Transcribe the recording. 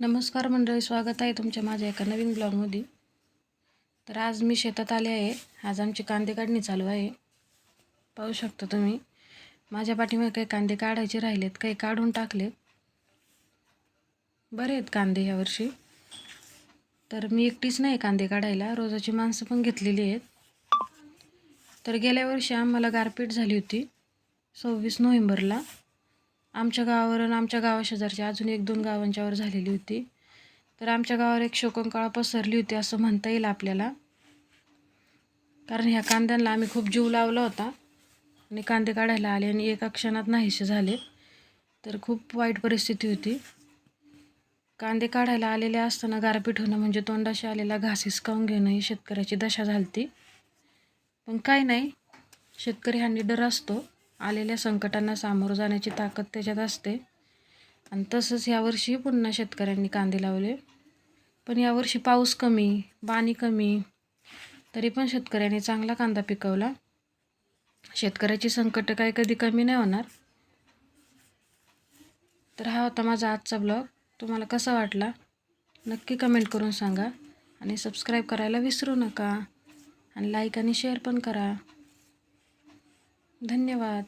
नमस्कार मंडळी, स्वागत आहे तुमच्या माझ्या एका नवीन ब्लॉगमध्ये। तर आज मी शेतात आले आहे। आज आमची कांदे काढणी चालू आहे। पाहू शकता तुम्ही, माझ्या पाठीमागे काही कांदे काढायचे राहिलेत, काही काढून टाकले। बरे आहेत कांदे यावर्षी। तर मी एकटीच नाही कांदे काढायला, रोजाची माणसं पण घेतलेली आहेत। तर गेल्या वर्षी आम्हाला गारपीट झाली होती 26 नोव्हेंबरला। आमच्या गावावर आणि आमच्या गावाशेजारच्या अजून 1-2 गावांच्यावर झालेली होती। तर आमच्या गावावर एक शोकंकळा पसरली होती असं म्हणता येईल आपल्याला, कारण ह्या कांद्यांना आम्ही खूप जीव लावला होता आणि कांदे काढायला आले आणि एका क्षणात नाहीसे झाले। तर खूप वाईट परिस्थिती होती। कांदे काढायला आलेले असताना गारपीट होणं म्हणजे तोंडाशी आलेला घास हिसकावून घेणं ही शेतकऱ्याची दशा झालती। पण काही नाही, शेतकरी हा निडर असतो। आलेल्या संकटांना सामोरं जाण्याची ताकद त्याच्यात असते। आणि तसंच यावर्षी पुन्हा शेतकऱ्यांनी कांदे लावले। पण यावर्षी पाऊस कमी, पाणी कमी, तरी पण शेतकऱ्यांनी चांगला कांदा पिकवला। शेतकऱ्याची संकट काही कधी कमी नाही होणार। तर हा होता माझा आजचा ब्लॉग। तुम्हाला कसा वाटला नक्की कमेंट करून सांगा आणि सबस्क्राईब करायला विसरू नका आणि लाईक आणि शेअर पण करा। धन्यवाद।